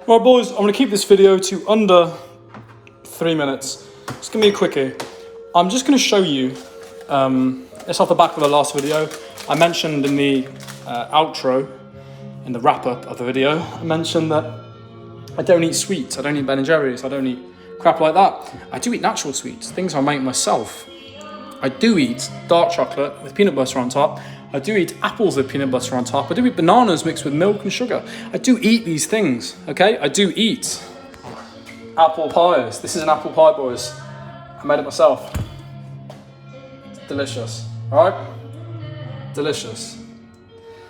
Right, boys, I'm going to keep this video to under 3 minutes. It's going to be a quickie. I'm just going to show you, it's off the back of the last video. I mentioned in the outro, in the wrap-up of the video, I mentioned that I don't eat sweets. I don't eat Ben & Jerry's. I don't eat crap like that. I do eat natural sweets, things I make myself. I do eat dark chocolate with peanut butter on top. I do eat apples with peanut butter on top. I do eat bananas mixed with milk and sugar. I do eat these things, okay? I do eat apple pies. This is an apple pie, boys. I made it myself. It's delicious, all right? Delicious.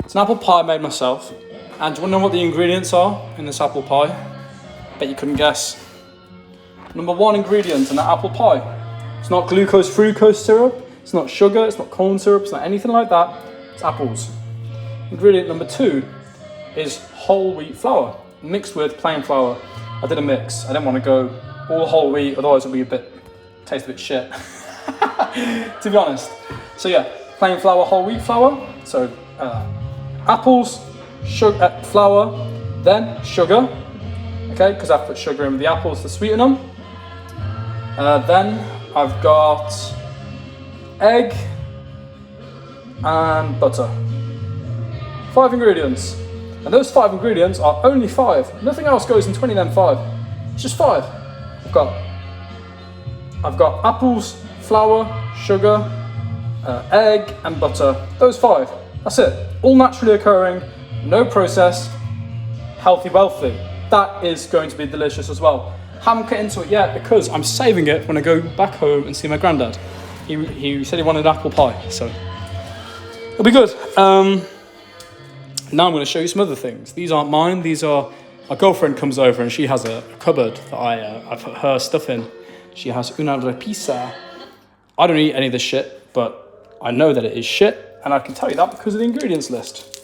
It's an apple pie I made myself. And do you want to know what the ingredients are in this apple pie? Bet you couldn't guess. Number one ingredient in that apple pie. It's not glucose fructose syrup. It's not sugar. It's not corn syrup. It's not anything like that. It's apples. Ingredient number two is whole wheat flour mixed with plain flour. I did a mix. I didn't want to go all whole wheat, otherwise it'll be taste a bit shit. To be honest. So yeah, plain flour, whole wheat flour. So apples, sugar, flour, then sugar. Okay, because I've put sugar in with the apples to sweeten them. Then I've got egg and butter. 5 ingredients. And those 5 ingredients are only 5. Nothing else goes in 20 then 5. It's just 5. I've got apples, flour, sugar, egg and butter. Those 5. That's it. All naturally occurring, no processed, healthy, wealthy. That is going to be delicious as well. Haven't got into it yet because I'm saving it when I go back home and see my granddad. He said he wanted apple pie, so it'll be good. Now I'm going to show you some other things. These aren't mine. These are, my girlfriend comes over and she has a cupboard that I put her stuff in. She has unrecognisable. I don't eat any of this shit, but I know that it is shit, and I can tell you that because of the ingredients list.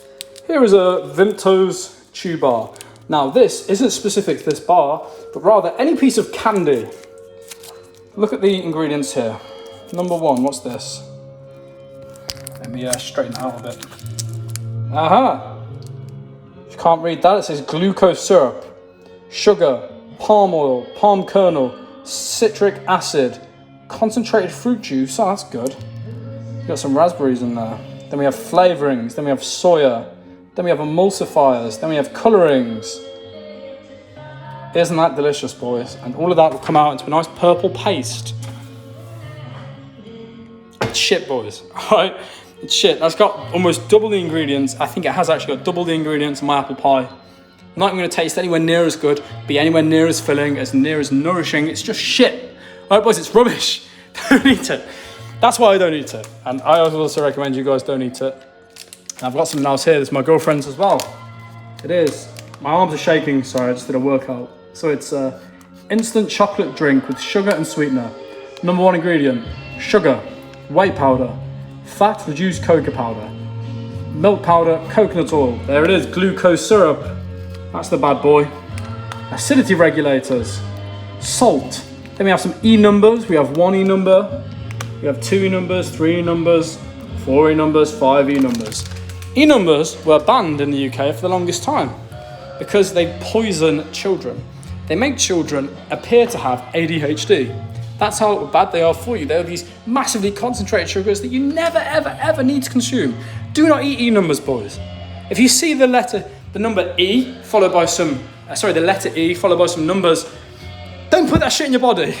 Here is a Vimto's chew bar. Now this isn't specific to this bar, but rather any piece of candy. Look at the ingredients here. Number 1, what's this? Let me straighten it out a bit. Aha! If you can't read that, it says glucose syrup, sugar, palm oil, palm kernel, citric acid, concentrated fruit juice. Oh, that's good. Got some raspberries in there. Then we have flavorings. Then we have soya. Then we have emulsifiers. Then we have colorings. Isn't that delicious, boys? And all of that will come out into a nice purple paste. It's shit, boys. All right? It's shit. That's got almost double the ingredients. I think it has actually got double the ingredients in my apple pie. I'm not even going to taste anywhere near as good, be anywhere near as filling, as near as nourishing. It's just shit. All right, boys, it's rubbish. Don't eat it. That's why I don't eat it. And I also recommend you guys don't eat it. And I've got something else here. This is my girlfriend's as well. It is. My arms are shaking. Sorry, I just did a workout. So it's an instant chocolate drink with sugar and sweetener. Number 1 ingredient, sugar, whey powder, fat reduced cocoa powder, milk powder, coconut oil. There it is, glucose syrup. That's the bad boy. Acidity regulators, salt. Then we have some E numbers. We have 1 E number. We have 2 E numbers, 3 E numbers, 4 E numbers, 5 E numbers. E numbers were banned in the UK for the longest time because they poison children. They make children appear to have ADHD. That's how bad they are for you. They are these massively concentrated sugars that you never, ever, ever need to consume. Do not eat E numbers, boys. If you see the number E followed by some, the letter E followed by some numbers, don't put that shit in your body.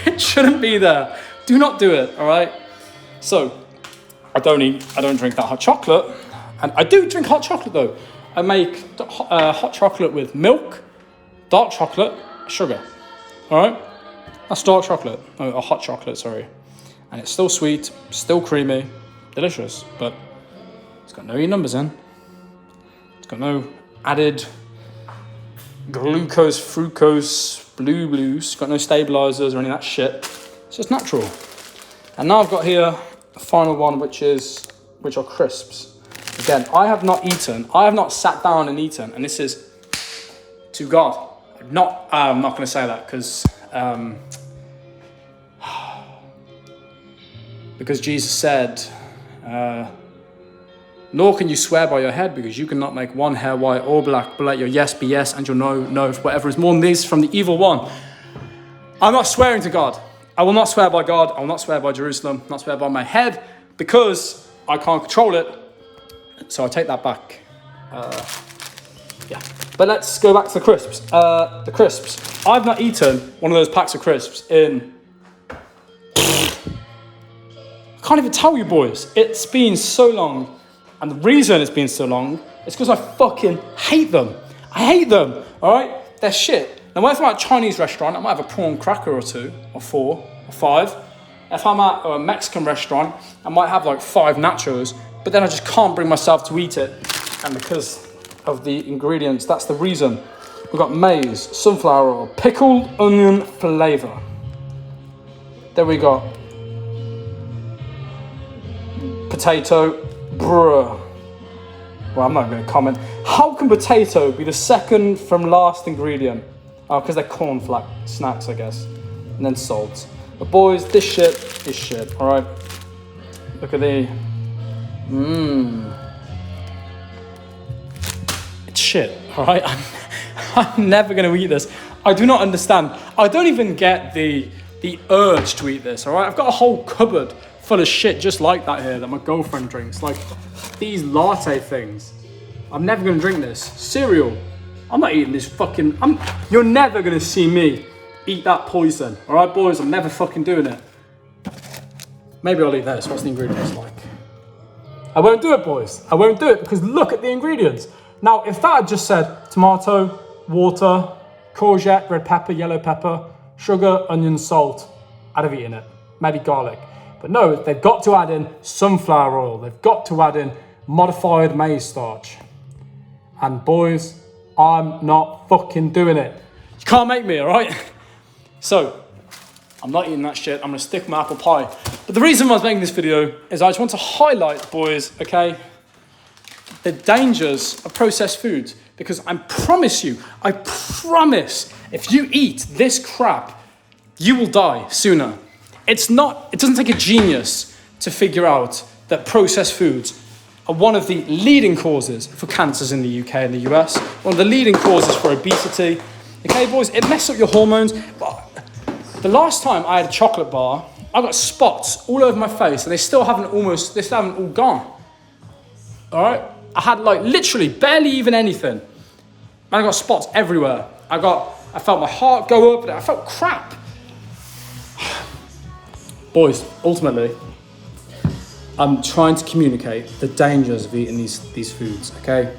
It shouldn't be there. Do not do it, all right? So, I don't drink that hot chocolate. And I do drink hot chocolate though. I make hot chocolate with milk, dark chocolate, sugar, all right? That's dark chocolate, a hot chocolate, sorry. And it's still sweet, still creamy, delicious, but it's got no E numbers in. It's got no added glucose, fructose, blues. It's got no stabilizers or any of that shit. It's just natural. And now I've got here the final one, which are crisps. Again, I have not sat down and eaten, and this is to God. I'm not going to say that because Jesus said, Nor can you swear by your head, because you cannot make one hair white or black, but let your yes be yes and your no, no, for whatever is more than this from the evil one. I'm not swearing to God. I will not swear by God. I will not swear by Jerusalem. Not swear by my head, because I can't control it. So I take that back. Yeah. But let's go back to the crisps. The crisps. I've not eaten one of those packs of crisps in... I can't even tell you, boys. It's been so long. And the reason it's been so long is because I fucking hate them. I hate them, all right? They're shit. Now, when I'm at a Chinese restaurant, I might have a prawn cracker or 2, or 4, or 5. If I'm at a Mexican restaurant, I might have like 5 nachos, but then I just can't bring myself to eat it. And because of the ingredients, that's the reason. We've got maize, sunflower oil, pickled onion flavor. Then we got potato, bruh. Well, I'm not going to comment. How can potato be the second from last ingredient? Oh, because they're cornflake snacks, I guess. And then salt. But boys, this shit is shit, all right? Look at the... It's shit, all right? I'm never going to eat this. I do not understand. I don't even get the urge to eat this, all right? I've got a whole cupboard full of shit just like that here that my girlfriend drinks. Like these latte things. I'm never going to drink this. Cereal. I'm not eating this fucking... You're never going to see me eat that poison. All right, boys? I'm never fucking doing it. Maybe I'll eat this. What's the ingredients like? I won't do it, boys. I won't do it because look at the ingredients. Now, if that had just said tomato, water, courgette, red pepper, yellow pepper, sugar, onion, salt, I'd have eaten it. Maybe garlic. But no, they've got to add in sunflower oil. They've got to add in modified maize starch. And boys, I'm not fucking doing it. You can't make me, all right? So, I'm not eating that shit. I'm going to stick with my apple pie. But the reason why I was making this video is I just want to highlight, boys, okay, the dangers of processed foods. Because I promise, if you eat this crap, you will die sooner. It doesn't take a genius to figure out that processed foods are one of the leading causes for cancers in the UK and the US, one of the leading causes for obesity. Okay, boys, it messes up your hormones. But the last time I had a chocolate bar, I got spots all over my face, and they still haven't all gone. All right? I had like literally barely even anything. And I got spots everywhere. I felt my heart go up, and I felt crap. Boys, ultimately, I'm trying to communicate the dangers of eating these foods, okay?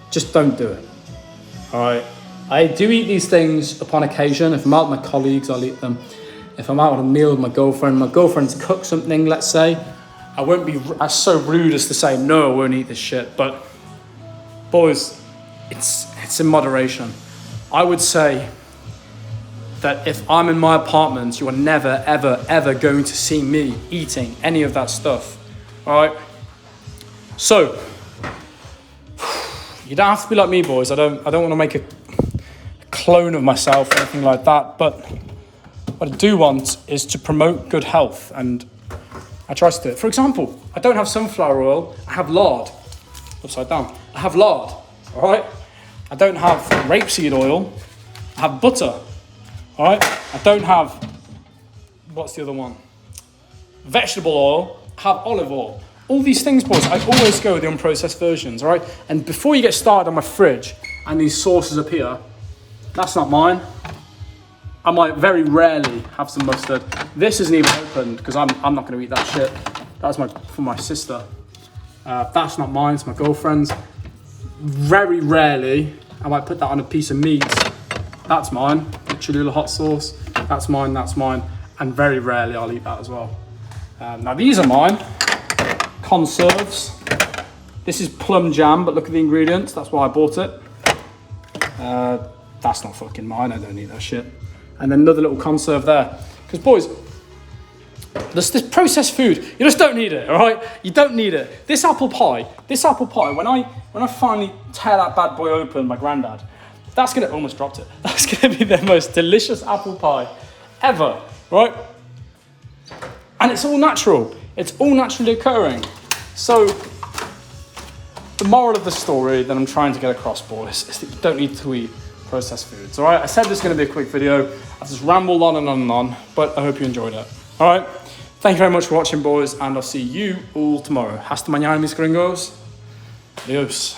Just don't do it, all right? I do eat these things upon occasion. If I'm out with my colleagues, I'll eat them. If I'm out on a meal with my girlfriend's cooked something, let's say, I won't be as so rude as to say, no, I won't eat this shit. But, boys, it's in moderation. I would say that if I'm in my apartment, you are never, ever, ever going to see me eating any of that stuff, all right? So, you don't have to be like me, boys. I don't want to make a clone of myself or anything like that, but what I do want is to promote good health, and I try to do it. For example, I don't have sunflower oil, I have lard. Upside down. I have lard, all right? I don't have rapeseed oil, I have butter. All right, I don't have, what's the other one? Vegetable oil, I have olive oil. All these things, boys, I always go with the unprocessed versions, all right? And before you get started on my fridge and these sauces up here, that's not mine. I might very rarely have some mustard. This isn't even opened because I'm not going to eat that shit. That's for my sister. That's not mine, it's my girlfriend's. Very rarely, I might put that on a piece of meat. That's mine. Cholula hot sauce, that's mine, and very rarely I'll eat that as well. Now these are mine, conserves. This is plum jam, but look at the ingredients, that's why I bought it. That's not fucking mine, I don't eat that shit. And then another little conserve there. Because boys, this processed food, you just don't need it, all right? You don't need it. This apple pie, when I finally tear that bad boy open, my granddad, that's gonna, almost dropped it. That's gonna be the most delicious apple pie ever, right? And it's all natural. It's all naturally occurring. So the moral of the story that I'm trying to get across, boys, is that you don't need to eat processed foods. All right, I said this is going to be a quick video. I've just rambled on and on and on, but I hope you enjoyed it. All right, thank you very much for watching, boys, and I'll see you all tomorrow. Hasta mañana, mis gringos. Adios.